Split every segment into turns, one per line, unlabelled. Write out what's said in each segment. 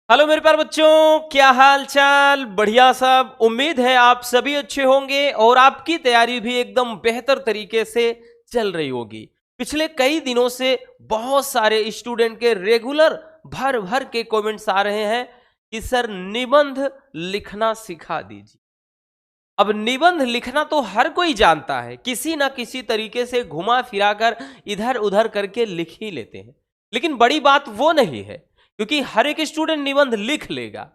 Hello मेरे प्यारे बच्चों, क्या हाल चाल। बढ़िया सब। उम्मीद है आप सभी अच्छे होंगे और आपकी तैयारी भी एकदम बेहतर तरीके से चल रही होगी। पिछले कई दिनों से बहुत सारे स्टूडेंट के रेगुलर भर भर के कमेंट्स आ रहे हैं कि सर निबंध लिखना सिखा दीजिए। अब निबंध लिखना तो हर कोई जानता है, किसी ना किसी तरीके से घुमा फिराकर इधर उधर करके लिख ही लेते हैं। लेकिन बड़ी बात वो नहीं है, क्योंकि हर एक स्टूडेंट निबंध लिख लेगा।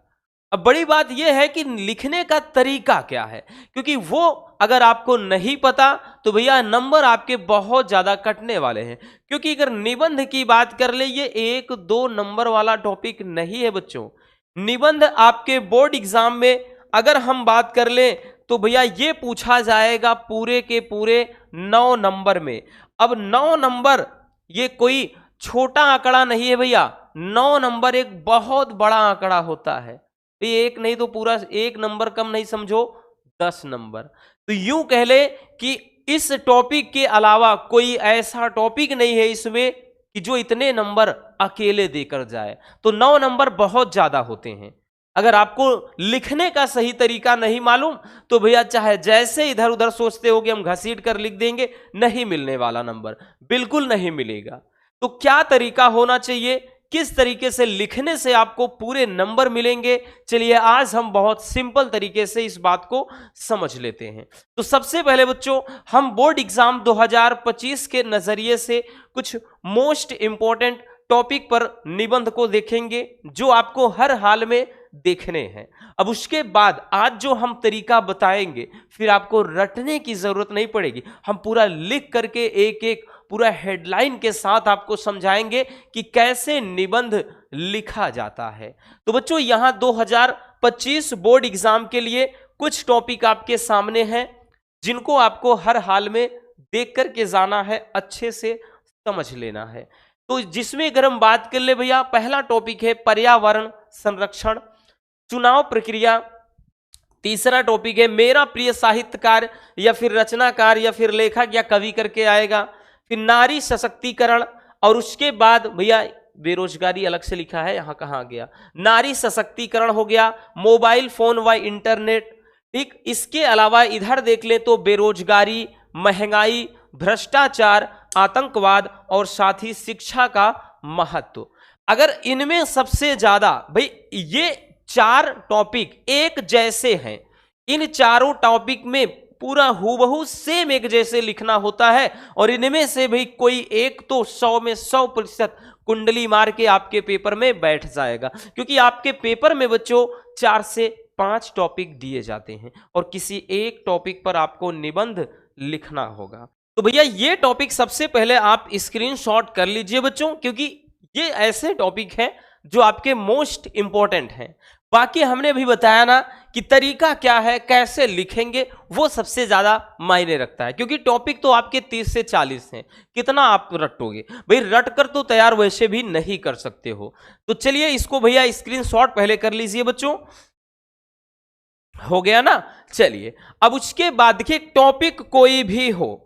अब बड़ी बात यह है कि लिखने का तरीका क्या है, क्योंकि वो अगर आपको नहीं पता तो भैया नंबर आपके बहुत ज्यादा कटने वाले हैं। क्योंकि अगर निबंध की बात कर ले, ये 1-2 नंबर वाला टॉपिक नहीं है बच्चों। निबंध आपके बोर्ड एग्जाम में अगर हम बात कर लें तो भैया ये पूछा जाएगा पूरे के पूरे 9 नंबर में। अब 9 नंबर ये कोई छोटा आंकड़ा नहीं है भैया। 9 नंबर एक बहुत बड़ा आंकड़ा होता है। तो एक नहीं तो पूरा एक नंबर कम नहीं समझो, 10 नंबर। तो यूं कह ले कि इस टॉपिक के अलावा कोई ऐसा टॉपिक नहीं है इसमें कि जो इतने नंबर अकेले देकर जाए। तो 9 नंबर बहुत ज्यादा होते हैं। अगर आपको लिखने का सही तरीका नहीं मालूम तो भैया चाहे जैसे इधर उधर सोचते हो कि हम घसीट कर लिख देंगे, नहीं मिलने वाला नंबर, बिल्कुल नहीं मिलेगा। तो क्या तरीका होना चाहिए, किस तरीके से लिखने से आपको पूरे नंबर मिलेंगे, चलिए आज हम बहुत सिंपल तरीके से इस बात को समझ लेते हैं। तो सबसे पहले बच्चों हम बोर्ड एग्जाम 2025 के नजरिए से कुछ मोस्ट इंपॉर्टेंट टॉपिक पर निबंध को देखेंगे जो आपको हर हाल में देखने हैं। अब उसके बाद आज जो हम तरीका बताएंगे फिर आपको रटने की जरूरत नहीं पड़ेगी। हम पूरा लिख करके एक एक पूरा हेडलाइन के साथ आपको समझाएंगे कि कैसे निबंध लिखा जाता है। तो बच्चों यहां 2025 बोर्ड एग्जाम के लिए कुछ टॉपिक आपके सामने हैं जिनको आपको हर हाल में देख करके जाना है, अच्छे से समझ लेना है। तो जिसमें अगर हम बात कर ले भैया, पहला टॉपिक है पर्यावरण संरक्षण, चुनाव प्रक्रिया। तीसरा टॉपिक है मेरा प्रिय साहित्यकार या फिर रचनाकार या फिर लेखक या कवि करके आएगा। फिर नारी सशक्तिकरण, और उसके बाद भैया बेरोजगारी अलग से लिखा है, यहां कहां गया, नारी सशक्तिकरण हो गया, मोबाइल फोन व इंटरनेट। ठीक, इसके अलावा इधर देख लें तो बेरोजगारी, महंगाई, भ्रष्टाचार, आतंकवाद और साथ ही शिक्षा का महत्व। अगर इनमें सबसे ज्यादा भाई ये 4 टॉपिक एक जैसे हैं, इन चारों टॉपिक में पूरा हूबहू सेम एक जैसे लिखना होता है, और इनमें से भी कोई एक तो 100 में 100% कुंडली मार के आपके पेपर में बैठ जाएगा। क्योंकि आपके पेपर में बच्चों 4 से 5 टॉपिक दिए जाते हैं और किसी एक टॉपिक पर आपको निबंध लिखना होगा। तो भैया ये टॉपिक सबसे पहले आप स्क्रीनशॉट कर लीजिए बच्चों, क्योंकि ये ऐसे टॉपिक हैं जो आपके मोस्ट इंपॉर्टेंट हैं। बाकी हमने भी बताया ना कि तरीका क्या है, कैसे लिखेंगे, वो सबसे ज्यादा मायने रखता है। क्योंकि टॉपिक तो आपके 30 से 40 हैं, कितना आप रटोगे भाई, रट कर तो तैयार वैसे भी नहीं कर सकते हो। तो चलिए इसको भैया स्क्रीनशॉट पहले कर लीजिए बच्चों, हो गया ना। चलिए अब उसके बाद देखिए टॉपिक कोई भी हो,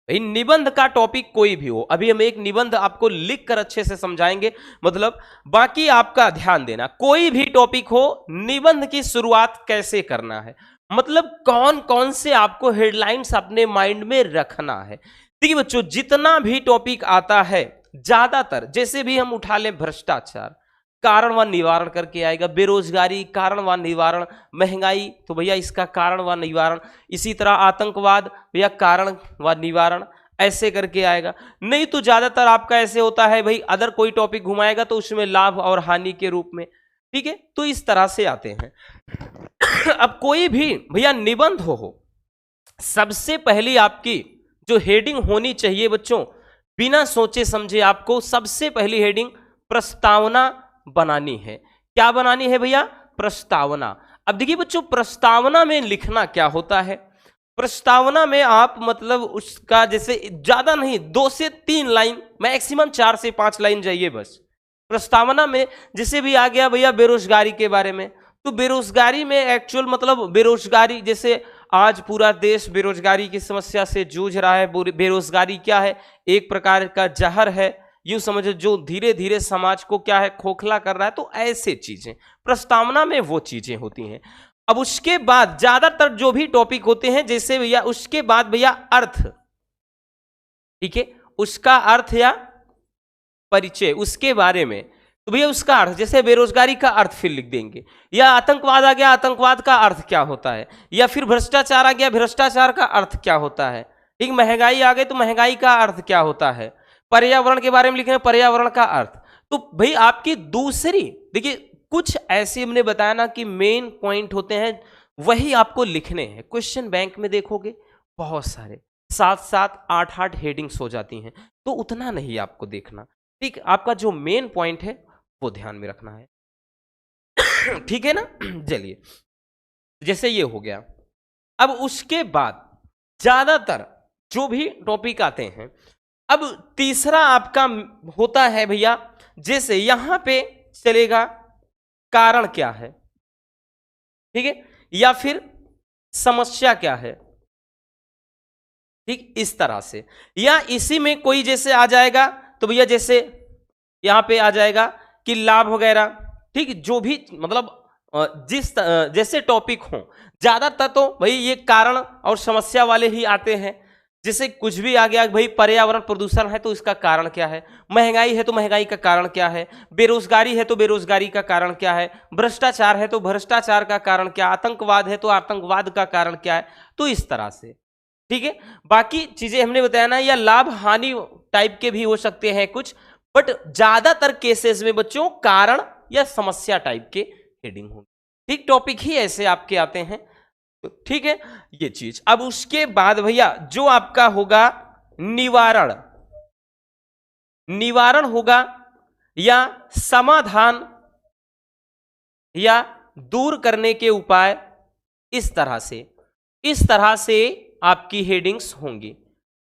निबंध का टॉपिक कोई भी हो, अभी हम एक निबंध आपको लिख कर अच्छे से समझाएंगे, मतलब बाकी आपका ध्यान देना। कोई भी टॉपिक हो, निबंध की शुरुआत कैसे करना है, मतलब कौन कौन से आपको हेडलाइंस अपने माइंड में रखना है। देखिए बच्चों जितना भी टॉपिक आता है, ज्यादातर जैसे भी हम उठा लें, भ्रष्टाचार कारण व निवारण करके आएगा, बेरोजगारी कारण व निवारण, महंगाई तो भैया इसका कारण व निवारण, इसी तरह आतंकवाद भैया कारण व निवारण, ऐसे करके आएगा। नहीं तो ज्यादातर आपका ऐसे होता है भाई, अदर कोई टॉपिक घुमाएगा तो उसमें लाभ और हानि के रूप में, ठीक है, तो इस तरह से आते हैं। अब कोई भी भैया निबंध हो, सबसे पहली आपकी जो हेडिंग होनी चाहिए बच्चों, बिना सोचे समझे आपको सबसे पहली हेडिंग प्रस्तावना बनानी है। क्या बनानी है भैया, प्रस्तावना। अब देखिए बच्चों प्रस्तावना में लिखना क्या होता है, प्रस्तावना में आप मतलब उसका जैसे ज्यादा नहीं 2 से 3 लाइन, मैक्सिमम 4 से 5 लाइन जाइए बस। प्रस्तावना में जैसे भी आ गया भैया बेरोजगारी के बारे में, तो बेरोजगारी में एक्चुअल मतलब बेरोजगारी, जैसे आज पूरा देश बेरोजगारी की समस्या से जूझ रहा है। बेरोजगारी क्या है, एक प्रकार का जहर है, यूं समझो जो धीरे धीरे समाज को क्या है खोखला कर रहा है, तो ऐसे चीजें प्रस्तावना में वो चीजें होती हैं। अब उसके बाद ज्यादातर जो भी टॉपिक होते हैं, जैसे भैया उसके बाद भैया अर्थ, ठीक है, उसका अर्थ या परिचय उसके बारे में, तो भैया उसका अर्थ, जैसे बेरोजगारी का अर्थ फिर लिख देंगे, या आतंकवाद आ गया, आतंकवाद का अर्थ क्या होता है, या फिर भ्रष्टाचार आ गया, भ्रष्टाचार का अर्थ क्या होता है, ठीक, महंगाई आ गई तो महंगाई का अर्थ क्या होता है, पर्यावरण के बारे में लिख रहे हैं, पर्यावरण का अर्थ। तो भाई आपकी दूसरी, देखिए कुछ ऐसे हमने बताया ना कि मेन पॉइंट होते हैं, वही आपको लिखने हैं। क्वेश्चन बैंक में देखोगे बहुत सारे 7-7, 8-8 हेडिंग्स हो जाती हैं, तो उतना नहीं आपको देखना, ठीक, आपका जो मेन पॉइंट है वो ध्यान में रखना है, ठीक है ना। चलिए, जैसे ये हो गया। अब उसके बाद ज्यादातर जो भी टॉपिक आते हैं, अब तीसरा आपका होता है भैया, जैसे यहां पे चलेगा कारण क्या है, ठीक है, या फिर समस्या क्या है, ठीक, इस तरह से, या इसी में कोई जैसे आ जाएगा तो भैया जैसे यहां पे आ जाएगा कि लाभ वगैरह, ठीक, जो भी मतलब जिस जैसे टॉपिक हो, ज्यादातर तो भाई ये कारण और समस्या वाले ही आते हैं। जैसे कुछ भी आ गया भाई, पर्यावरण प्रदूषण है तो इसका कारण क्या है, महंगाई है तो महंगाई का कारण क्या है, बेरोजगारी है तो बेरोजगारी का कारण क्या है, भ्रष्टाचार है तो भ्रष्टाचार का कारण क्या, आतंकवाद है तो आतंकवाद का कारण क्या है, तो इस तरह से, ठीक है। बाकी चीजें हमने बताया ना, या लाभ हानि टाइप के भी हो सकते हैं कुछ, बट ज्यादातर केसेस में बच्चों कारण या समस्या टाइप के हेडिंग होंगे, ठीक, टॉपिक ही ऐसे आपके आते हैं, ठीक है, ये चीज। अब उसके बाद भैया जो आपका होगा निवारण, निवारण होगा या समाधान या दूर करने के उपाय, इस तरह से आपकी हेडिंग्स होंगी,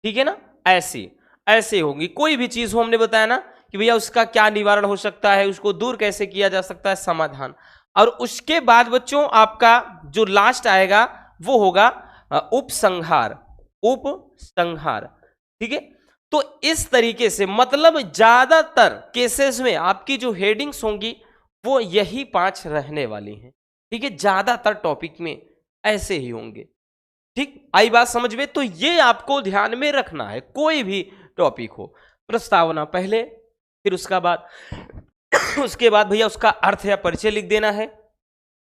ठीक है ना, ऐसे ऐसे होंगी। कोई भी चीज हो, हमने बताया ना कि भैया उसका क्या निवारण हो सकता है, उसको दूर कैसे किया जा सकता है, समाधान। और उसके बाद बच्चों आपका जो लास्ट आएगा वो होगा उपसंहार, उपसंहार, ठीक है। तो इस तरीके से मतलब ज्यादातर केसेस में आपकी जो हेडिंग्स होंगी वो यही 5 रहने वाली हैं, ठीक है, ज्यादातर टॉपिक में ऐसे ही होंगे, ठीक, आई बात समझ में। तो ये आपको ध्यान में रखना है, कोई भी टॉपिक हो, प्रस्तावना पहले, फिर उसका बाद उसके बाद भैया उसका अर्थ या परिचय लिख देना है,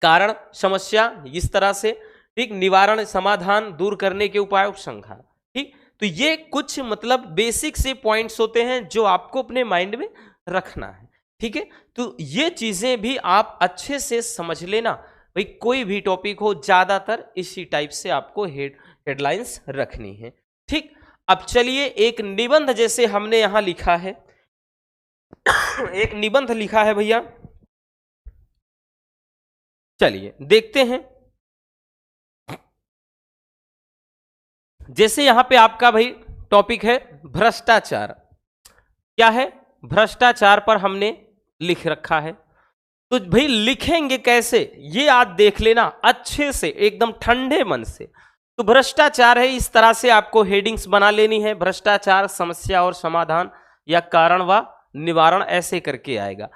कारण समस्या इस तरह से, ठीक, निवारण समाधान दूर करने के उपाय उपसंहार, ठीक। तो ये कुछ मतलब बेसिक से पॉइंट्स होते हैं जो आपको अपने माइंड में रखना है, ठीक है। तो ये चीजें भी आप अच्छे से समझ लेना भाई, कोई भी टॉपिक हो ज्यादातर इसी टाइप से आपको हेडलाइंस रखनी है, ठीक। अब चलिए एक निबंध जैसे हमने यहां लिखा है, एक निबंध लिखा है भैया, चलिए देखते हैं। जैसे यहां पे आपका भाई टॉपिक है भ्रष्टाचार, क्या है, भ्रष्टाचार पर हमने लिख रखा है। तो भाई लिखेंगे कैसे ये आप देख लेना अच्छे से, एकदम ठंडे मन से। तो भ्रष्टाचार है, इस तरह से आपको हेडिंग्स बना लेनी है, भ्रष्टाचार समस्या और समाधान या कारण व निवारण, ऐसे करके आएगा।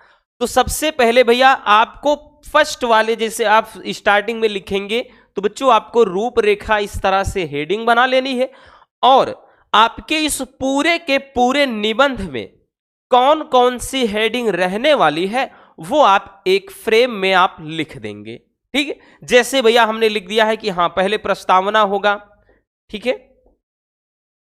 तो सबसे पहले भैया आपको फर्स्ट वाले जैसे आप स्टार्टिंग में लिखेंगे तो बच्चों आपको रूपरेखा इस तरह से हेडिंग बना लेनी है, और आपके इस पूरे के पूरे निबंध में कौन कौन सी हेडिंग रहने वाली है वो आप एक फ्रेम में आप लिख देंगे, ठीक है। जैसे भैया हमने लिख दिया है कि हाँ पहले प्रस्तावना होगा, ठीक है,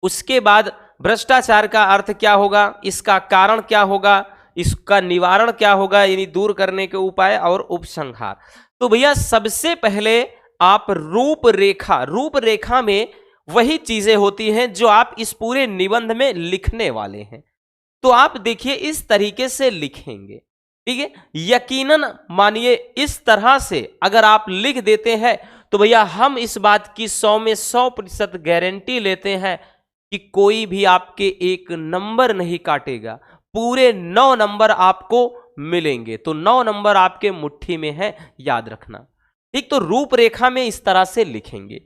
उसके बाद भ्रष्टाचार का अर्थ क्या होगा, इसका कारण क्या होगा, इसका निवारण क्या होगा यानी दूर करने के उपाय, और उपसंहार। तो भैया सबसे पहले आप रूपरेखा, रूपरेखा में वही चीजें होती हैं जो आप इस पूरे निबंध में लिखने वाले हैं। तो आप देखिए इस तरीके से लिखेंगे, ठीक है। यकीनन मानिए इस तरह से अगर आप लिख देते हैं तो भैया हम इस बात की 100 में 100% गारंटी लेते हैं कि कोई भी आपके एक नंबर नहीं काटेगा, पूरे 9 नंबर आपको मिलेंगे। तो 9 नंबर आपके मुट्ठी में है, याद रखना, ठीक। तो रूपरेखा में इस तरह से लिखेंगे,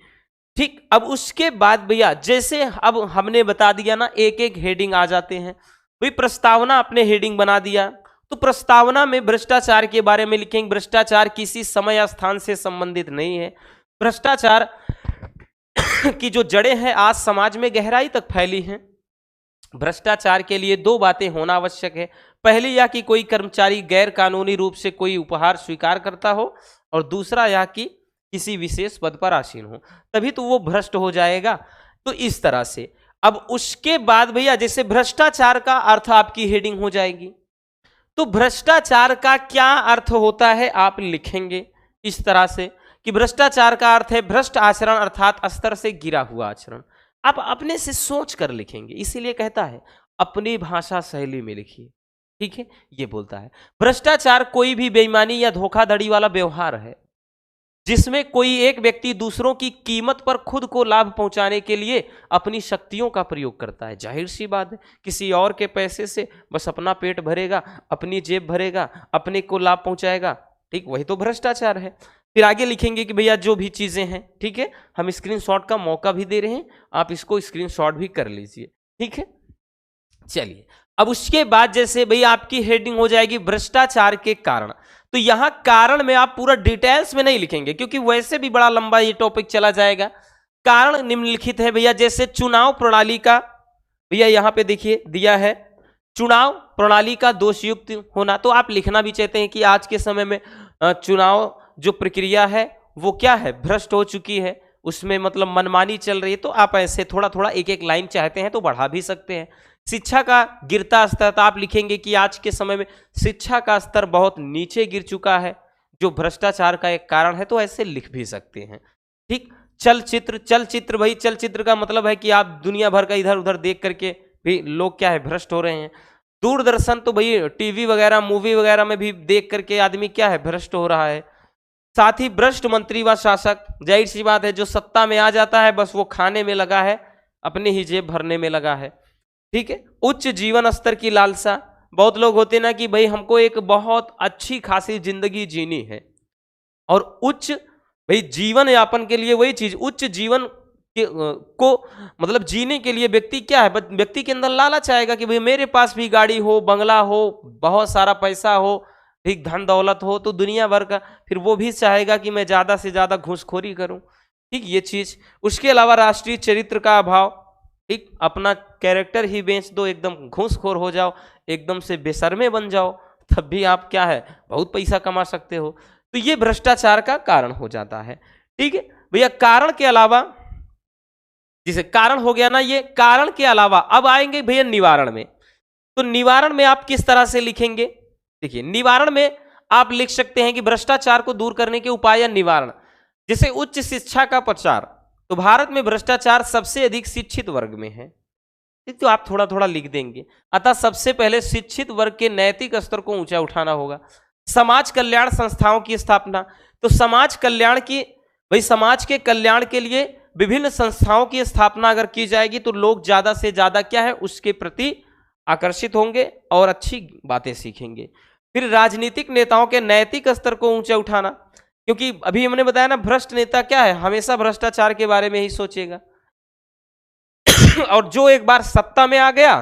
ठीक। अब उसके बाद भैया जैसे अब हमने बता दिया ना, एक एक हेडिंग आ जाते हैं, भाई प्रस्तावना आपने हेडिंग बना दिया, तो प्रस्तावना में भ्रष्टाचार के बारे में लिखेंगे। भ्रष्टाचार किसी समय या स्थान से संबंधित नहीं है। भ्रष्टाचार की जो जड़ें हैं आज समाज में गहराई तक फैली हैं। भ्रष्टाचार के लिए दो बातें होना आवश्यक है। पहली यह कि कोई कर्मचारी गैर कानूनी रूप से कोई उपहार स्वीकार करता हो, और दूसरा यह कि किसी विशेष पद पर आसीन हो, तभी तो वो भ्रष्ट हो जाएगा। तो इस तरह से अब उसके बाद भैया जैसे भ्रष्टाचार का अर्थ आपकी हेडिंग हो जाएगी, तो भ्रष्टाचार का क्या अर्थ होता है आप लिखेंगे इस तरह से कि भ्रष्टाचार का अर्थ है भ्रष्ट आचरण अर्थात स्तर से गिरा हुआ आचरण। आप अपने से सोच कर लिखेंगे, इसीलिए कहता है अपनी भाषा शैली में लिखिए, ठीक है। ये बोलता है भ्रष्टाचार कोई भी बेईमानी या धोखाधड़ी वाला व्यवहार है जिसमें कोई एक व्यक्ति दूसरों की कीमत पर खुद को लाभ पहुंचाने के लिए अपनी शक्तियों का प्रयोग करता है। जाहिर सी बात है, किसी और के पैसे से बस अपना पेट भरेगा, अपनी जेब भरेगा, अपने को लाभ पहुंचाएगा, ठीक, वही तो भ्रष्टाचार है। फिर आगे लिखेंगे कि भैया जो भी चीजें हैं, ठीक है, हम स्क्रीनशॉट का मौका भी दे रहे हैं, आप इसको स्क्रीनशॉट भी कर लीजिए, ठीक है। चलिए अब उसके बाद जैसे भैया आपकी हेडिंग हो जाएगी भ्रष्टाचार के कारण, तो यहां कारण में आप पूरा डिटेल्स में नहीं लिखेंगे क्योंकि वैसे भी बड़ा लंबा ये टॉपिक चला जाएगा। कारण निम्नलिखित है भैया, जैसे चुनाव प्रणाली का, भैया यहां पे देखिए दिया है चुनाव प्रणाली का दोषयुक्त होना, तो आप लिखना भी चाहते हैं कि आज के समय में चुनाव जो प्रक्रिया है वो क्या है, भ्रष्ट हो चुकी है, उसमें मतलब मनमानी चल रही है, तो आप ऐसे थोड़ा थोड़ा एक एक लाइन चाहते हैं तो बढ़ा भी सकते हैं। शिक्षा का गिरता स्तर, तो आप लिखेंगे कि आज के समय में शिक्षा का स्तर बहुत नीचे गिर चुका है जो भ्रष्टाचार का एक कारण है, तो ऐसे लिख भी सकते हैं, ठीक। चलचित्र भाई चलचित्र का मतलब है कि आप दुनिया भर का इधर उधर देख करके भी लोग क्या है भ्रष्ट हो रहे हैं। दूरदर्शन तो भाई टीवी वगैरह मूवी वगैरह में भी देख करके आदमी क्या है भ्रष्ट हो रहा है। साथ ही भ्रष्ट मंत्री व शासक, जाहिर सी बात है जो सत्ता में आ जाता है बस वो खाने में लगा है, अपनी ही जेब भरने में लगा है, ठीक है। उच्च जीवन स्तर की लालसा, बहुत लोग होते ना कि भाई हमको एक बहुत अच्छी खासी जिंदगी जीनी है, और उच्च भाई जीवन यापन के लिए वही चीज उच्च जीवन को मतलब जीने के लिए व्यक्ति क्या है, व्यक्ति के अंदर लालच आएगा कि भाई मेरे पास भी गाड़ी हो, बंगला हो, बहुत सारा पैसा हो, ठीक, धन दौलत हो, तो दुनिया भर का, फिर वो भी चाहेगा कि मैं ज्यादा से ज्यादा घूसखोरी करूं, ठीक, ये चीज। उसके अलावा राष्ट्रीय चरित्र का अभाव, ठीक, अपना कैरेक्टर ही बेच दो, एकदम घूसखोर हो जाओ, एकदम से बेशर्मे बन जाओ, तब भी आप क्या है बहुत पैसा कमा सकते हो, तो ये भ्रष्टाचार का कारण हो जाता है, ठीक है भैया। कारण के अलावा, जिसे कारण हो गया ना, ये कारण के अलावा अब आएंगे भैया निवारण में। तो निवारण में आप किस तरह से लिखेंगे, देखिए निवारण में आप लिख सकते हैं कि भ्रष्टाचार को दूर करने के उपाय या निवारण, जैसे उच्च शिक्षा का प्रचार, तो भारत में भ्रष्टाचार सबसे अधिक शिक्षित वर्ग में है, तो आप थोड़ा थोड़ा लिख देंगे। अतः सबसे पहले शिक्षित वर्ग के नैतिक स्तर को ऊंचा उठाना होगा। समाज कल्याण संस्थाओं की स्थापना, तो समाज कल्याण की भाई समाज के कल्याण के लिए विभिन्न संस्थाओं की स्थापना अगर की जाएगी तो लोग ज्यादा से ज्यादा क्या है उसके प्रति आकर्षित होंगे और अच्छी बातें सीखेंगे। फिर राजनीतिक नेताओं के नैतिक स्तर को ऊंचा उठाना, क्योंकि अभी हमने बताया ना भ्रष्ट नेता क्या है, हमेशा भ्रष्टाचार के बारे में ही सोचेगा और जो एक बार सत्ता में आ गया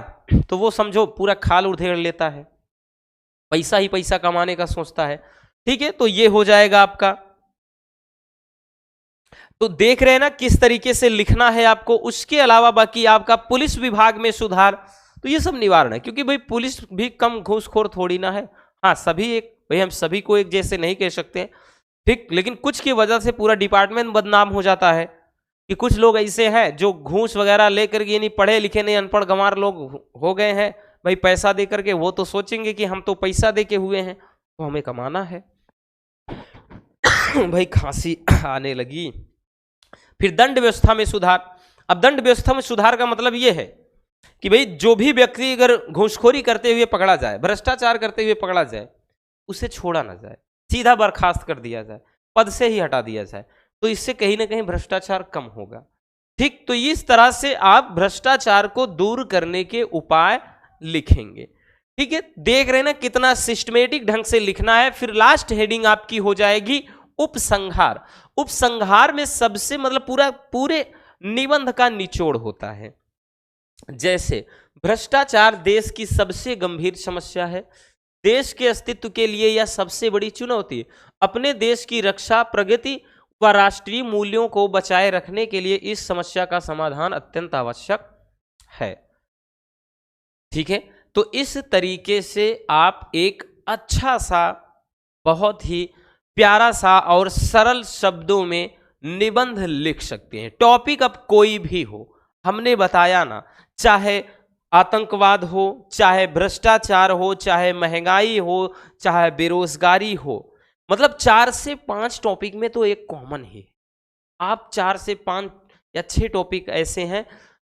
तो वो समझो पूरा खाल उधेड़ लेता है, पैसा ही पैसा कमाने का सोचता है, ठीक है। तो ये हो जाएगा आपका। तो देख रहे हैं ना किस तरीके से लिखना है आपको। उसके अलावा बाकी आपका पुलिस विभाग में सुधार, तो ये सब निवारण है, क्योंकि भाई पुलिस भी कम घूसखोर थोड़ी ना है। हाँ सभी एक भाई हम सभी को एक जैसे नहीं कह सकते, ठीक, लेकिन कुछ की वजह से पूरा डिपार्टमेंट बदनाम हो जाता है कि कुछ लोग ऐसे हैं जो घूस वगैरह लेकर के नहीं पढ़े लिखे नहीं अनपढ़ गंवार लोग हो गए हैं भाई पैसा दे करके, वो तो सोचेंगे कि हम तो पैसा दे के हुए हैं तो हमें कमाना है भाई खांसी आने लगी। फिर दंड व्यवस्था में सुधार। अब दंड व्यवस्था में सुधार का मतलब यह है कि भाई जो भी व्यक्ति अगर घूसखोरी करते हुए पकड़ा जाए, भ्रष्टाचार करते हुए पकड़ा जाए, उसे छोड़ा ना जाए, सीधा बर्खास्त कर दिया जाए, पद से ही हटा दिया जाए, तो इससे कहीं ना कहीं भ्रष्टाचार कम होगा, ठीक। तो इस तरह से आप भ्रष्टाचार को दूर करने के उपाय लिखेंगे, ठीक है। देख रहे हैं ना कितना सिस्टमेटिक ढंग से लिखना है। फिर लास्ट हेडिंग आपकी हो जाएगी उपसंहार। उपसंहार में सबसे मतलब पूरे निबंध का निचोड़ होता है, जैसे भ्रष्टाचार देश की सबसे गंभीर समस्या है, देश के अस्तित्व के लिए यह सबसे बड़ी चुनौती है। अपने देश की रक्षा, प्रगति व राष्ट्रीय मूल्यों को बचाए रखने के लिए इस समस्या का समाधान अत्यंत आवश्यक है। ठीक है, तो इस तरीके से आप एक अच्छा सा, बहुत ही प्यारा सा और सरल शब्दों में निबंध लिख सकते हैं। टॉपिक अब कोई भी हो, हमने बताया ना, चाहे आतंकवाद हो, चाहे भ्रष्टाचार हो, चाहे महंगाई हो, चाहे बेरोजगारी हो, मतलब 4 से 5 टॉपिक में तो एक कॉमन है। आप 4 से 5 या 6 टॉपिक ऐसे हैं,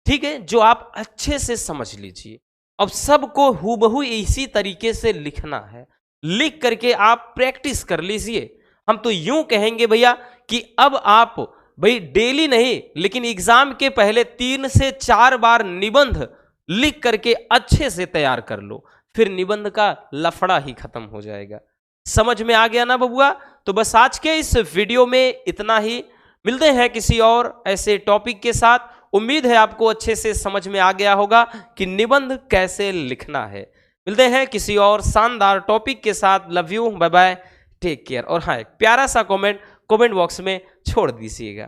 ठीक है, जो आप अच्छे से समझ लीजिए। अब सबको हूबहू इसी तरीके से लिखना है, लिख करके आप प्रैक्टिस कर लीजिए। हम तो यूं कहेंगे भैया कि अब आप भाई डेली नहीं, लेकिन एग्जाम के पहले 3 से 4 बार निबंध लिख करके अच्छे से तैयार कर लो, फिर निबंध का लफड़ा ही खत्म हो जाएगा। समझ में आ गया ना बबुआ? तो बस आज के इस वीडियो में इतना ही। मिलते हैं किसी और ऐसे टॉपिक के साथ। उम्मीद है आपको अच्छे से समझ में आ गया होगा कि निबंध कैसे लिखना है। मिलते हैं किसी और शानदार टॉपिक के साथ। Love you, bye bye, take care. और हाँ, एक प्यारा सा कमेंट बॉक्स में छोड़ दीजिएगा।